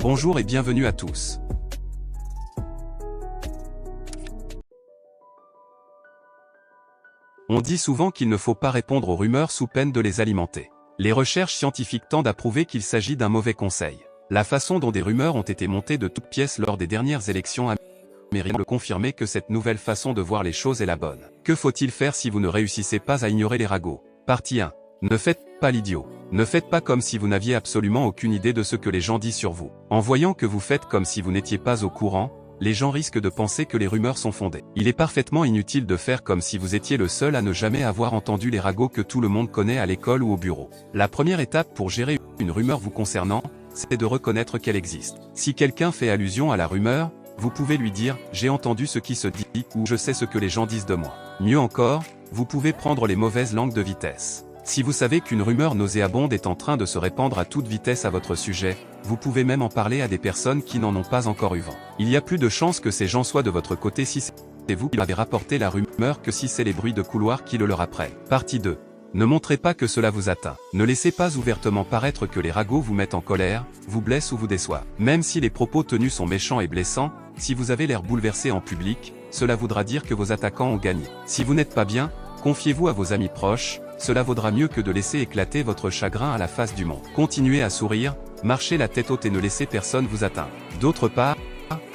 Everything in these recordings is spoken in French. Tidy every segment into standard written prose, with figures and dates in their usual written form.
Bonjour et bienvenue à tous. On dit souvent qu'il ne faut pas répondre aux rumeurs sous peine de les alimenter. Les recherches scientifiques tendent à prouver qu'il s'agit d'un mauvais conseil. La façon dont des rumeurs ont été montées de toutes pièces lors des dernières élections américaines semble confirmer que cette nouvelle façon de voir les choses est la bonne. Que faut-il faire si vous ne réussissez pas à ignorer les ragots? Partie 1. Ne faites pas l'idiot. Ne faites pas comme si vous n'aviez absolument aucune idée de ce que les gens disent sur vous. En voyant que vous faites comme si vous n'étiez pas au courant, les gens risquent de penser que les rumeurs sont fondées. Il est parfaitement inutile de faire comme si vous étiez le seul à ne jamais avoir entendu les ragots que tout le monde connaît à l'école ou au bureau. La première étape pour gérer une rumeur vous concernant, c'est de reconnaître qu'elle existe. Si quelqu'un fait allusion à la rumeur, vous pouvez lui dire « j'ai entendu ce qui se dit » ou « je sais ce que les gens disent de moi ». Mieux encore, vous pouvez prendre les mauvaises langues de vitesse. Si vous savez qu'une rumeur nauséabonde est en train de se répandre à toute vitesse à votre sujet, vous pouvez même en parler à des personnes qui n'en ont pas encore eu vent. Il y a plus de chances que ces gens soient de votre côté si c'est vous qui avez rapporté la rumeur que si c'est les bruits de couloir qui le leur apprennent. Partie 2. Ne montrez pas que cela vous atteint. Ne laissez pas ouvertement paraître que les ragots vous mettent en colère, vous blessent ou vous déçoivent. Même si les propos tenus sont méchants et blessants, si vous avez l'air bouleversé en public, cela voudra dire que vos attaquants ont gagné. Si vous n'êtes pas bien, confiez-vous à vos amis proches, cela vaudra mieux que de laisser éclater votre chagrin à la face du monde. Continuez à sourire, marchez la tête haute et ne laissez personne vous atteindre. D'autre part,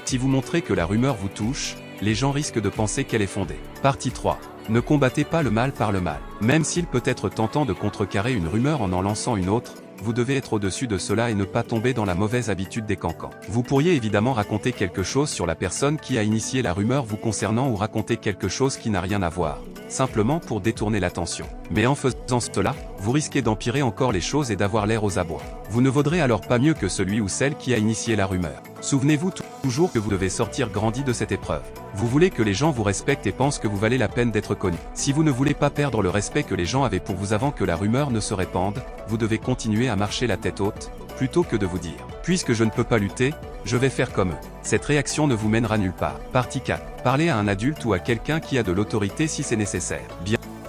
si vous montrez que la rumeur vous touche, les gens risquent de penser qu'elle est fondée. Partie 3. Ne combattez pas le mal par le mal. Même s'il peut être tentant de contrecarrer une rumeur en lançant une autre, vous devez être au-dessus de cela et ne pas tomber dans la mauvaise habitude des cancans. Vous pourriez évidemment raconter quelque chose sur la personne qui a initié la rumeur vous concernant ou raconter quelque chose qui n'a rien à voir, simplement pour détourner l'attention. Mais en faisant cela, vous risquez d'empirer encore les choses et d'avoir l'air aux abois. Vous ne vaudrez alors pas mieux que celui ou celle qui a initié la rumeur. Souvenez-vous toujours que vous devez sortir grandi de cette épreuve. Vous voulez que les gens vous respectent et pensent que vous valez la peine d'être connu. Si vous ne voulez pas perdre le respect que les gens avaient pour vous avant que la rumeur ne se répande, vous devez continuer à marcher la tête haute, plutôt que de vous dire « Puisque je ne peux pas lutter, je vais faire comme eux ». Cette réaction ne vous mènera nulle part. Partie 4. Parlez à un adulte ou à quelqu'un qui a de l'autorité si c'est nécessaire.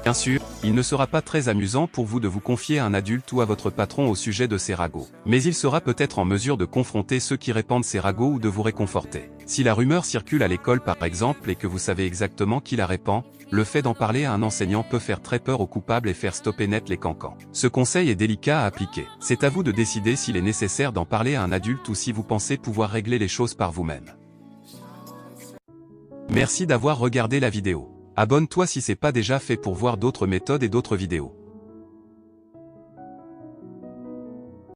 Bien sûr, il ne sera pas très amusant pour vous de vous confier à un adulte ou à votre patron au sujet de ces ragots. Mais il sera peut-être en mesure de confronter ceux qui répandent ces ragots ou de vous réconforter. Si la rumeur circule à l'école par exemple et que vous savez exactement qui la répand, le fait d'en parler à un enseignant peut faire très peur aux coupables et faire stopper net les cancans. Ce conseil est délicat à appliquer. C'est à vous de décider s'il est nécessaire d'en parler à un adulte ou si vous pensez pouvoir régler les choses par vous-même. Merci d'avoir regardé la vidéo. Abonne-toi si c'est pas déjà fait pour voir d'autres méthodes et d'autres vidéos.